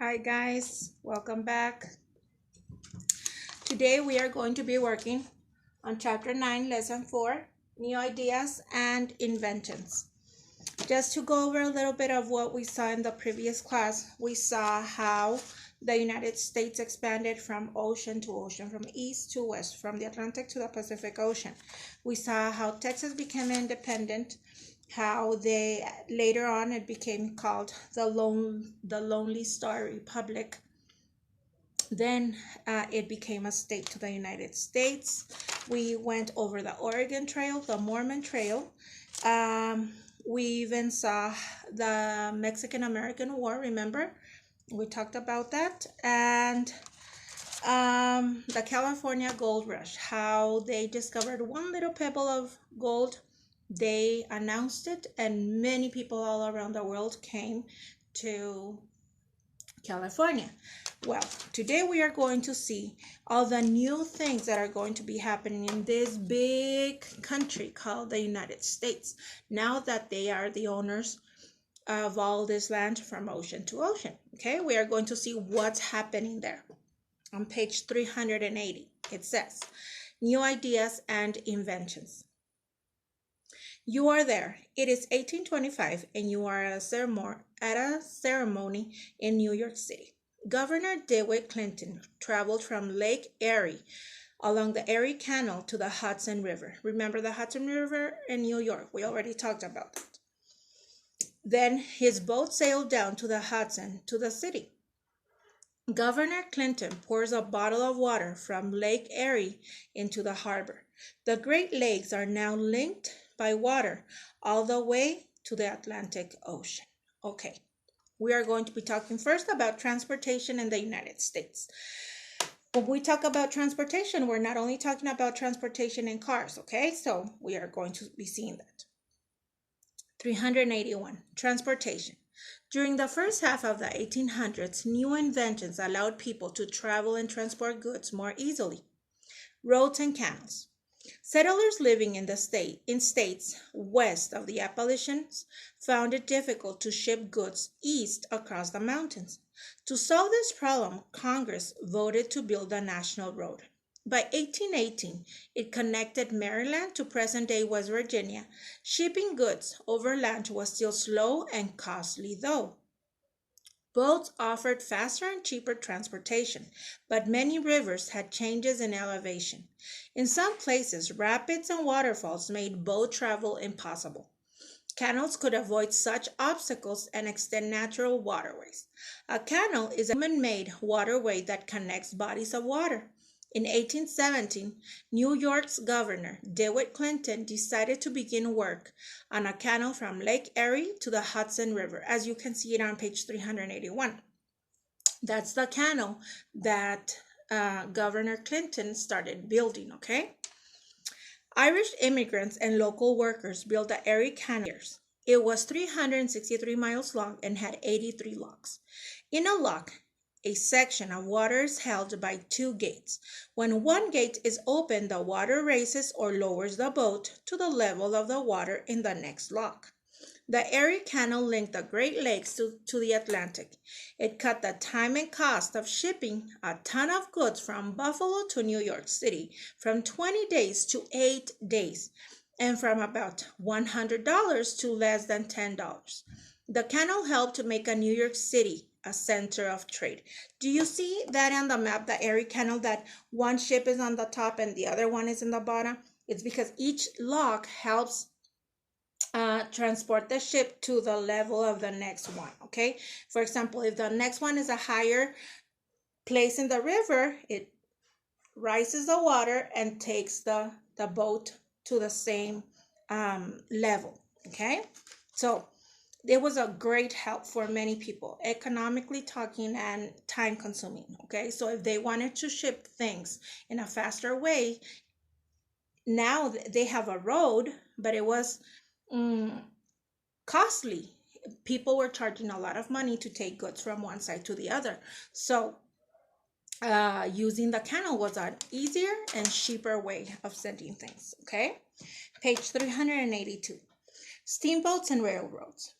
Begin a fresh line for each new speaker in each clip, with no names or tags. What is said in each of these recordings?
Hi guys, welcome back. Today we are going to be working on chapter 9, lesson 4, new ideas and inventions. Just to go over a little bit of what we saw in the previous class, we saw how the United States expanded from ocean to ocean, from east to west, from the Atlantic to the Pacific Ocean. We saw how Texas became independent, how they later on it became called the Lonely Star Republic. Then it became a state to the United States. We went over the Oregon Trail, the Mormon Trail. We even saw the Mexican-American War, remember? We talked about that. And the California Gold Rush, how they discovered one little pebble of gold. They announced it, and many people all around the world came to California. Well, today we are going to see all the new things that are going to be happening in this big country called the United States, now that they are the owners of all this land from ocean to ocean. Okay, we are going to see what's happening there. On page 380, it says, New Ideas and Inventions. You are there. It is 1825 and you are at a ceremony in New York City. Governor DeWitt Clinton traveled from Lake Erie along the Erie Canal to the Hudson River. Remember the Hudson River in New York? We already talked about that. Then his boat sailed down to the Hudson to the city. Governor Clinton pours a bottle of water from Lake Erie into the harbor. The Great Lakes are now linked by water all the way to the Atlantic Ocean. Okay, we are going to be talking first about transportation in the United States. When we talk about transportation, we're not only talking about transportation in cars, okay? So we are going to be seeing that. 381, transportation. During the first half of the 1800s, new inventions allowed people to travel and transport goods more easily. Roads and canals. Settlers living in states west of the Appalachians found it difficult to ship goods east across the mountains. To solve this problem, Congress voted to build a national road. By 1818, it connected Maryland to present-day West Virginia. Shipping goods overland was still slow and costly, though. Boats offered faster and cheaper transportation, but many rivers had changes in elevation. In some places, rapids and waterfalls made boat travel impossible. Canals could avoid such obstacles and extend natural waterways. A canal is a human-made waterway that connects bodies of water. In 1817, New York's governor, DeWitt Clinton, decided to begin work on a canal from Lake Erie to the Hudson River, as you can see it on page 381. That's the canal that Governor Clinton started building, okay? Irish immigrants and local workers built the Erie Canal. It was 363 miles long and had 83 locks. In a lock, a section of water is held by two gates. When one gate is open, the water raises or lowers the boat to the level of the water in the next lock. The Erie Canal linked the Great Lakes to the Atlantic. It cut the time and cost of shipping a ton of goods from Buffalo to New York City from 20 days to 8 days, and from about $100 to less than $10. The canal helped to make New York City a center of trade. Do you see that on the map, the Erie Canal, that one ship is on the top and the other one is in the bottom? It's because each lock helps transport the ship to the level of the next one, okay? For example, if the next one is a higher place in the river, it rises the water and takes the boat to the same level, okay? So it was a great help for many people, economically talking and time consuming, okay? So if they wanted to ship things in a faster way, now they have a road, but it was costly. People were charging a lot of money to take goods from one side to the other. So using the canal was an easier and cheaper way of sending things, okay? Page 382, steamboats and railroads.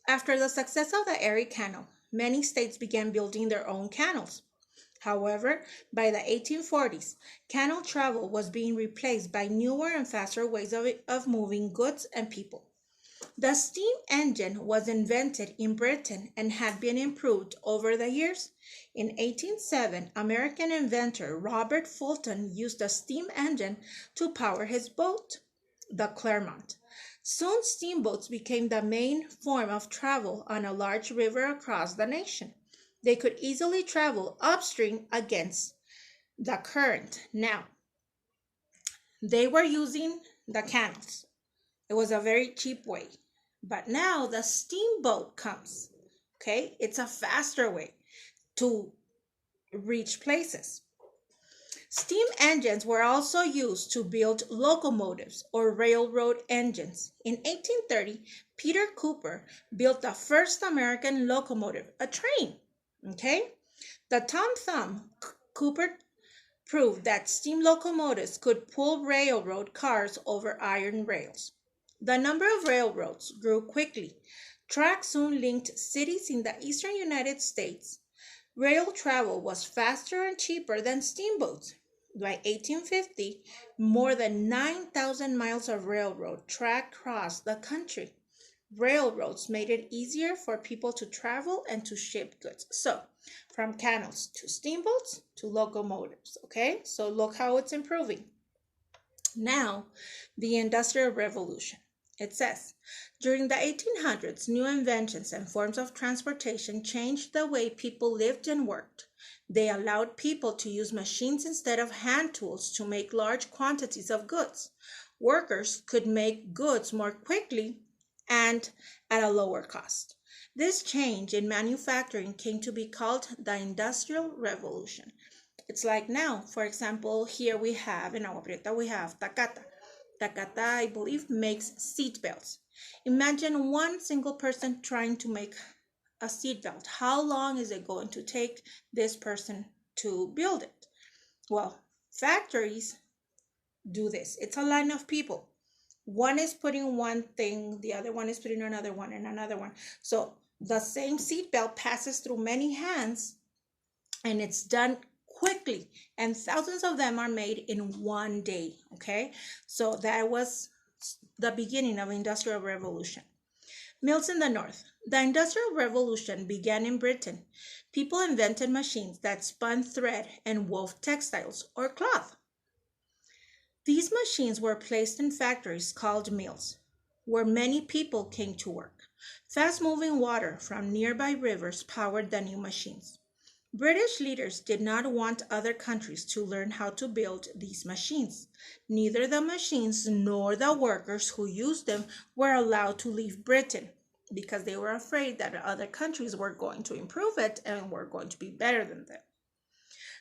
After the success of the Erie Canal, many states began building their own canals. However, by the 1840s, canal travel was being replaced by newer and faster ways of moving goods and people. The steam engine was invented in Britain and had been improved over the years. In 1807, American inventor Robert Fulton used a steam engine to power his boat, the Clermont. Soon, steamboats became the main form of travel on a large river across the nation. They could easily travel upstream against the current. Now, they were using the canals. It was a very cheap way. But now the steamboat comes. Okay, it's a faster way to reach places. Steam engines were also used to build locomotives or railroad engines. In 1830, Peter Cooper built the first American locomotive, a train. Okay, the Tom Thumb Cooper proved that steam locomotives could pull railroad cars over iron rails. The number of railroads grew quickly. Tracks soon linked cities in the eastern United States. Rail travel was faster and cheaper than steamboats. By 1850, more than 9,000 miles of railroad track crossed the country. Railroads made it easier for people to travel and to ship goods. So, from canals to steamboats to locomotives, okay? So look how it's improving. Now, the Industrial Revolution. It says, during the 1800s, new inventions and forms of transportation changed the way people lived and worked. They allowed people to use machines instead of hand tools to make large quantities of goods. Workers could make goods more quickly and at a lower cost. This change in manufacturing came to be called the Industrial Revolution. It's like now, for example, here we have in Agua Prieta, we have Takata. Takata, I believe, makes seat belts. Imagine one single person trying to make a seat belt. How long is it going to take this person to build it? Well, factories do this. It's a line of people. One is putting one thing, the other one is putting another one and another one. So the same seat belt passes through many hands and it's done quickly, and thousands of them are made in one day. Okay, so that was the beginning of Industrial Revolution. Mills in the North. The Industrial Revolution began in Britain. People invented machines that spun thread and wove textiles or cloth. These machines were placed in factories called mills, where many people came to work. Fast-moving water from nearby rivers powered the new machines. British leaders did not want other countries to learn how to build these machines. Neither the machines nor the workers who used them were allowed to leave Britain because they were afraid that other countries were going to improve it and were going to be better than them.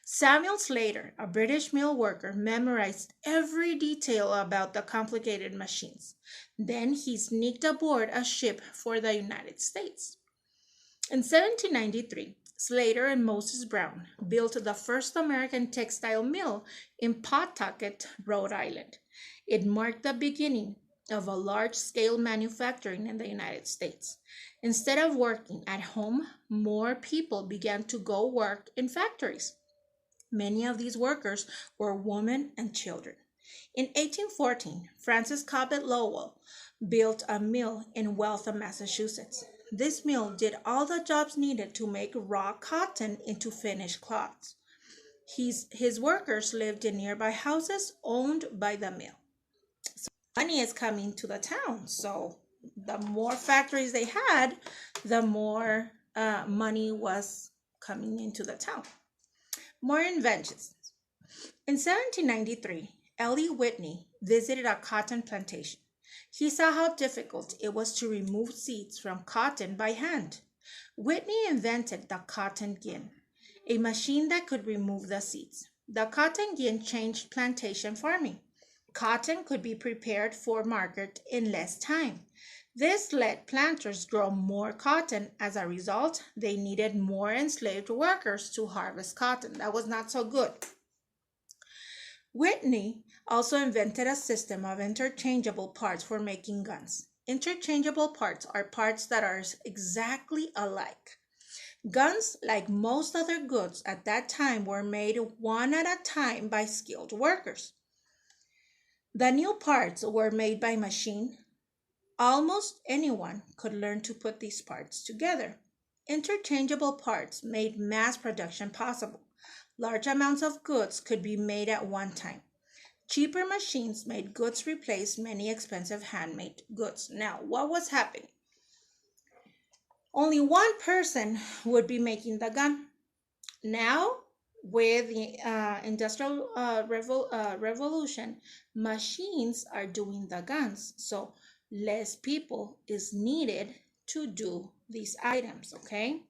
Samuel Slater, a British mill worker, memorized every detail about the complicated machines. Then he sneaked aboard a ship for the United States. In 1793, Slater and Moses Brown built the first American textile mill in Pawtucket, Rhode Island. It marked the beginning of a large-scale manufacturing in the United States. Instead of working at home, more people began to go work in factories. Many of these workers were women and children. In 1814, Francis Cabot Lowell built a mill in Waltham, Massachusetts. This mill did all the jobs needed to make raw cotton into finished cloths. His workers lived in nearby houses owned by the mill. So money is coming to the town. So the more factories they had, the more money was coming into the town. More inventions. In 1793, Eli Whitney visited a cotton plantation. He saw how difficult it was to remove seeds from cotton by hand. Whitney invented the cotton gin, a machine that could remove the seeds. The cotton gin changed plantation farming. Cotton could be prepared for market in less time. This let planters grow more cotton. As a result, they needed more enslaved workers to harvest cotton. That was not so good. Whitney also invented a system of interchangeable parts for making guns. Interchangeable parts are parts that are exactly alike. Guns, like most other goods at that time, were made one at a time by skilled workers. The new parts were made by machine. Almost anyone could learn to put these parts together. Interchangeable parts made mass production possible. Large amounts of goods could be made at one time. Cheaper machines made goods replace many expensive handmade goods. Now, what was happening? Only one person would be making the gun. Now, with the industrial revolution, machines are doing the guns. So less people is needed to do these items, okay?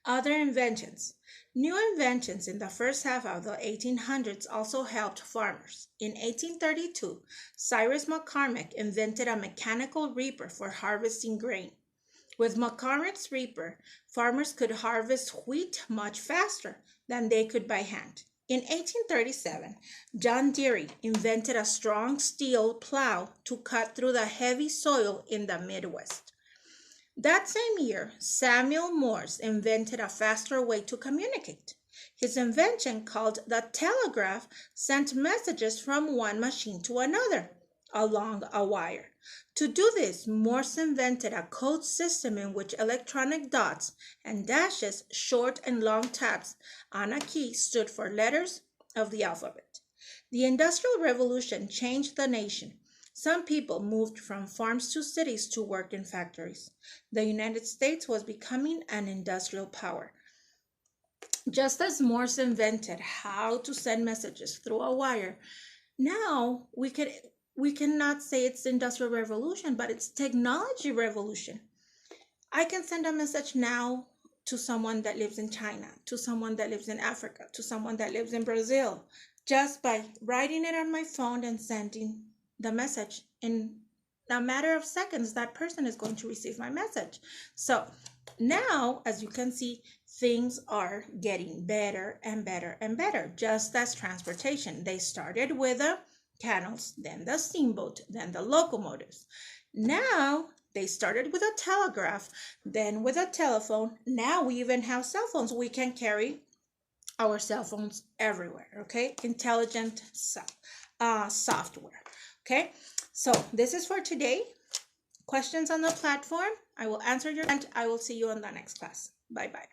Other inventions. New inventions in the first half of the 1800s also helped farmers. In 1832, Cyrus McCormick invented a mechanical reaper for harvesting grain. With McCormick's reaper, farmers could harvest wheat much faster than they could by hand. In 1837, John Deere invented a strong steel plow to cut through the heavy soil in the Midwest. That same year, Samuel Morse invented a faster way to communicate. His invention, called the telegraph, sent messages from one machine to another along a wire. To do this, Morse invented a code system in which electronic dots and dashes, short and long tabs on a key, stood for letters of the alphabet. The Industrial Revolution changed the nation. Some people moved from farms to cities to work in factories. The United States was becoming an industrial power. Just as Morse invented how to send messages through a wire, now we cannot say it's the Industrial Revolution, but it's technology revolution. I can send a message now to someone that lives in China, to someone that lives in Africa, to someone that lives in Brazil, just by writing it on my phone and sending the message. In a matter of seconds, that person is going to receive my message. So now, as you can see, things are getting better and better and better, just as transportation. They started with the canals, then the steamboat, then the locomotives. Now they started with a telegraph, then with a telephone. Now we even have cell phones. We can carry our cell phones everywhere, okay? Intelligent software, okay? So this is for today. Questions on the platform? I will answer your and I will see you on the next class. Bye-bye.